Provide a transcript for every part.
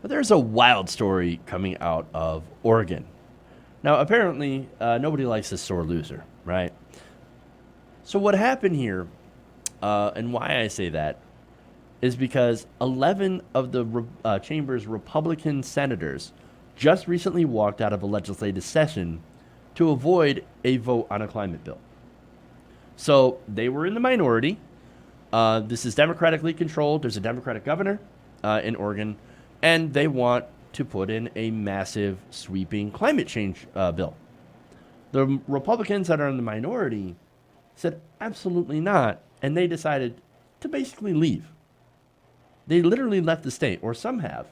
But there's a wild story coming out of Oregon. Now, apparently, nobody likes a sore loser, right? So, what happened here, and why I say that, is because 11 of the chamber's Republican senators just recently walked out of a legislative session to avoid a vote on a climate bill. So, they were in the minority. This is democratically controlled. There's a Democratic governor in Oregon, and they want to put in a massive, sweeping climate change bill. The Republicans that are in the minority said absolutely not, and they decided to basically leave. They literally left the state, or some have,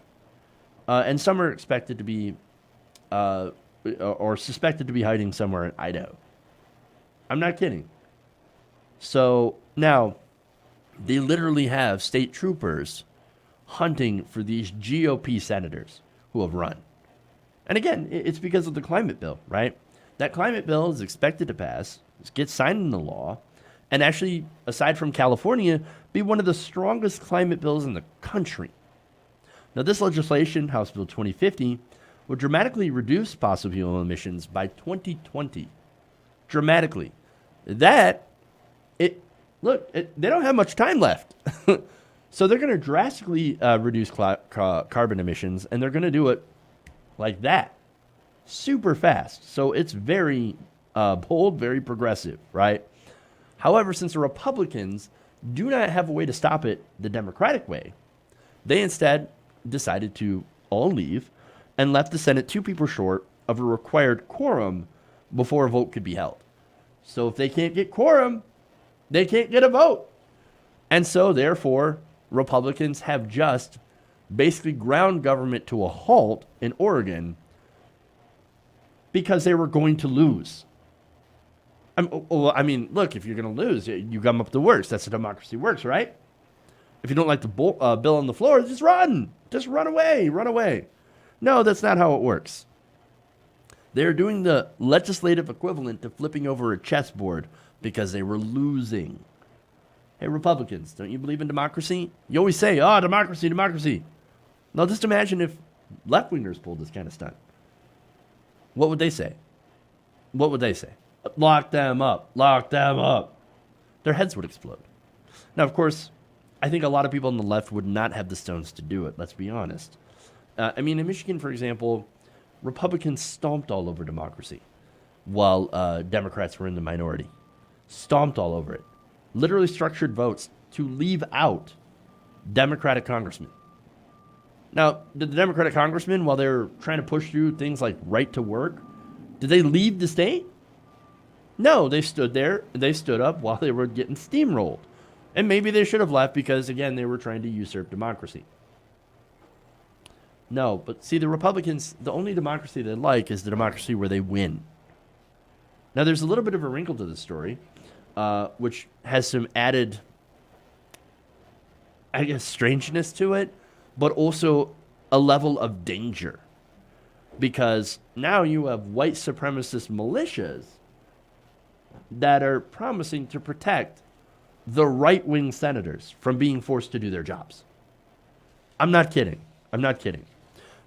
and some are expected to be, or suspected to be hiding somewhere in Idaho. I'm not kidding. So now, they literally have state troopers hunting for these GOP senators who have run. And again, it's because of the climate bill, right? That climate bill is expected to pass, get signed into law, and actually, aside from California, be one of the strongest climate bills in the country. Now, this legislation, House Bill 2050, would dramatically reduce fossil fuel emissions by 2020. Dramatically. They don't have much time left. So they're going to drastically reduce carbon emissions, and they're going to do it like that, super fast. So it's very bold, very progressive, right? However, since the Republicans do not have a way to stop it the Democratic way, they instead decided to all leave and left the Senate two people short of a required quorum before a vote could be held. So if they can't get quorum, they can't get a vote. And so, therefore, Republicans have just basically ground government to a halt in Oregon because they were going to lose. I mean, look, if you're going to lose, you gum up the works. That's how democracy works, right? If you don't like the bill on the floor, just run. Just run away. Run away. No, that's not how it works. They're doing the legislative equivalent to flipping over a chessboard because they were losing. Hey, Republicans, don't you believe in democracy? You always say, oh, democracy, democracy. Now, just imagine if left-wingers pulled this kind of stunt. What would they say? What would they say? Lock them up. Lock them up. Their heads would explode. Now, of course, I think a lot of people on the left would not have the stones to do it, let's be honest. I mean, in Michigan, for example, Republicans stomped all over democracy while Democrats were in the minority. Stomped all over it. Literally structured votes to leave out Democratic congressmen. Now, did the Democratic congressmen, while they were trying to push through things like right to work, did they leave the state? No, they stood there. They stood up while they were getting steamrolled. And maybe they should have left because, again, they were trying to usurp democracy. No, but see, the Republicans, the only democracy they like is the democracy where they win. Now, there's a little bit of a wrinkle to this story, which has some added, I guess, strangeness to it, but also a level of danger. Because now you have white supremacist militias that are promising to protect the right-wing senators from being forced to do their jobs. I'm not kidding. I'm not kidding.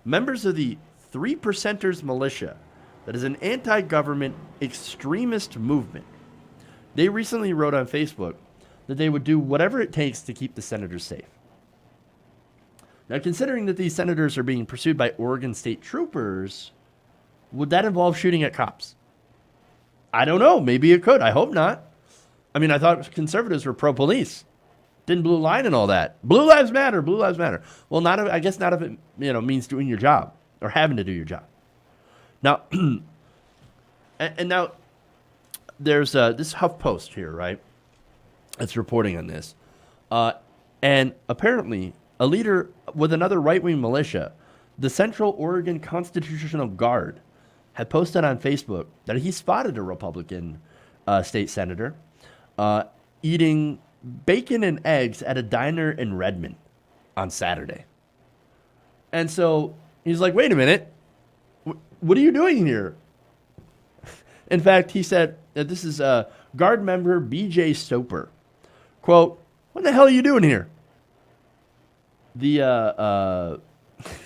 Members of the Three Percenters Militia, that is an anti-government extremist movement, they recently wrote on Facebook that they would do whatever it takes to keep the senators safe. Now, considering that these senators are being pursued by Oregon State troopers, would that involve shooting at cops? I don't know. Maybe it could. I hope not. I mean, I thought conservatives were pro-police. Didn't blue line and all that. Blue lives matter. Blue lives matter. Well, I guess not if it means doing your job or having to do your job. Now, and now there's this HuffPost here, right? It's reporting on this, and apparently a leader with another right-wing militia, the Central Oregon Constitutional Guard, had posted on Facebook that he spotted a Republican state senator eating bacon and eggs at a diner in Redmond on Saturday. And so he's like, wait a minute, what are you doing here? In fact, he said, this is Guard member BJ Stoper. Quote, what the hell are you doing here? The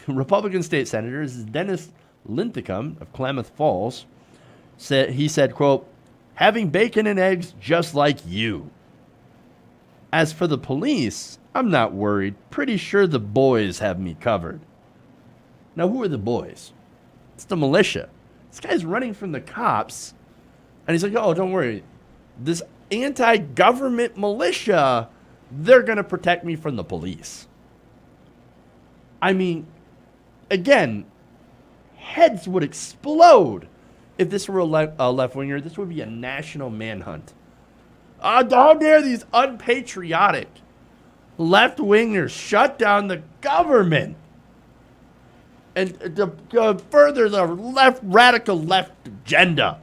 Republican state senator, this is Dennis Linthicum of Klamath Falls, said, quote, having bacon and eggs just like you. As for the police, I'm not worried. Pretty sure the boys have me covered. Now, who are the boys? It's the militia. This guy's running from the cops, and he's like, oh, don't worry. This anti-government militia, they're going to protect me from the police. I mean, again, heads would explode if this were a left-winger. This would be a national manhunt. How dare these unpatriotic left-wingers shut down the government and to further the radical left agenda.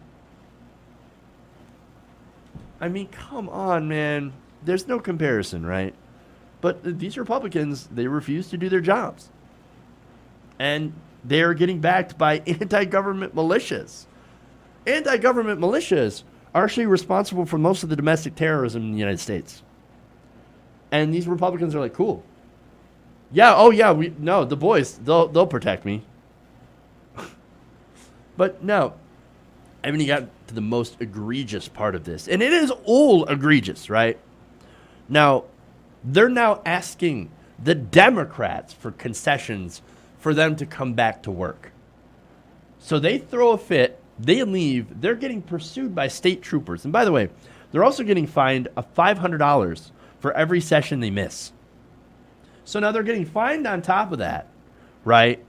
I mean, come on, man. There's no comparison, right? But these Republicans, they refuse to do their jobs. And they're getting backed by anti-government militias. Anti-government militias are actually responsible for most of the domestic terrorism in the United States. And these Republicans are like, cool. Yeah, oh yeah, the boys, they'll protect me. But no, I haven't even got to the most egregious part of this. And it is all egregious, right? Now, they're now asking the Democrats for concessions for them to come back to work. So they throw a fit, they leave, they're getting pursued by state troopers. And by the way, they're also getting fined $500 for every session they miss. So now they're getting fined on top of that, right?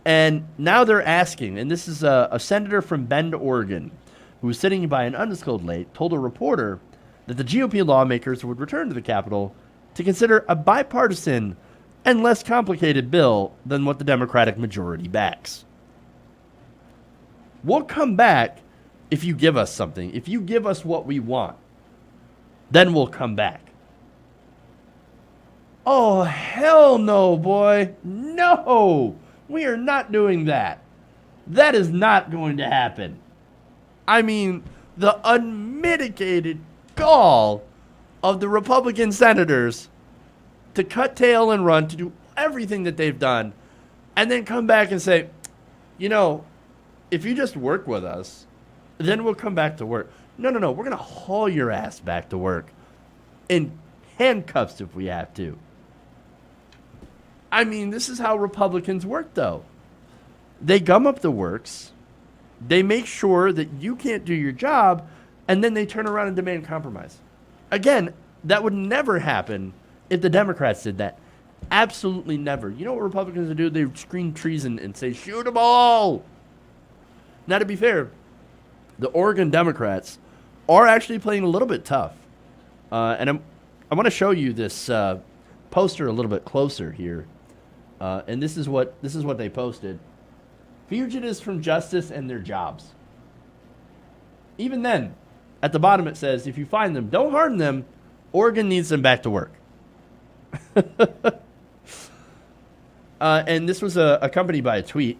And now they're asking, and this is a senator from Bend, Oregon, who was sitting by an undisclosed lake, told a reporter that the GOP lawmakers would return to the Capitol to consider a bipartisan and less complicated bill than what the Democratic majority backs. We'll come back if you give us something. If you give us what we want, then we'll come back. Oh, hell no, boy. No, we are not doing that. That is not going to happen. I mean, the unmitigated gall of the Republican senators to cut tail and run, to do everything that they've done, and then come back and say, you know, if you just work with us, then we'll come back to work. No, we're going to haul your ass back to work in handcuffs if we have to. I mean, this is how Republicans work, though. They gum up the works, they make sure that you can't do your job, and then they turn around and demand compromise. Again, that would never happen if the Democrats did that. Absolutely never. You know what Republicans would do? They would scream treason and say, shoot them all. Now, to be fair, the Oregon Democrats are actually playing a little bit tough. And I want to show you this poster a little bit closer here. And this is what they posted. Fugitives from justice and their jobs. Even then, at the bottom it says, if you find them, don't harm them. Oregon needs them back to work. And this was accompanied by a tweet.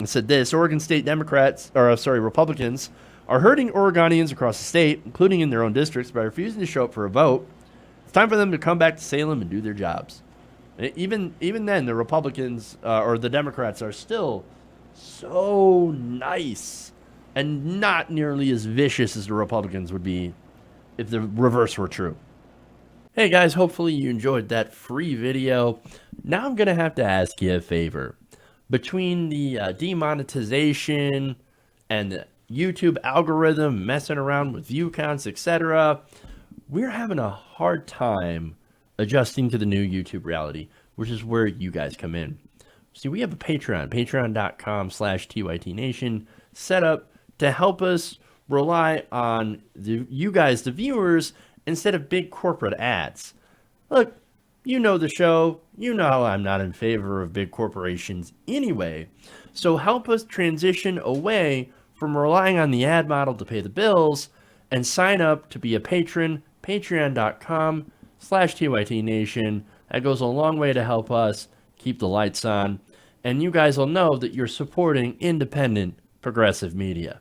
It said this: Oregon State Republicans are hurting Oregonians across the state, including in their own districts, by refusing to show up for a vote. It's time for them to come back to Salem and do their jobs. Even then, the Republicans or the Democrats are still so nice and not nearly as vicious as the Republicans would be if the reverse were true. Hey guys, hopefully you enjoyed that free video. Now I'm going to have to ask you a favor. Between the demonetization and the YouTube algorithm messing around with view counts, etc., we're having a hard time adjusting to the new YouTube reality, which is where you guys come in. See, we have a Patreon, patreon.com/TYTNation, set up to help us rely on you guys, the viewers, instead of big corporate ads. Look, you know the show. You know I'm not in favor of big corporations anyway. So help us transition away from relying on the ad model to pay the bills and sign up to be a patron, patreon.com/TYTNation. That goes a long way to help us keep the lights on. And you guys will know that you're supporting independent progressive media.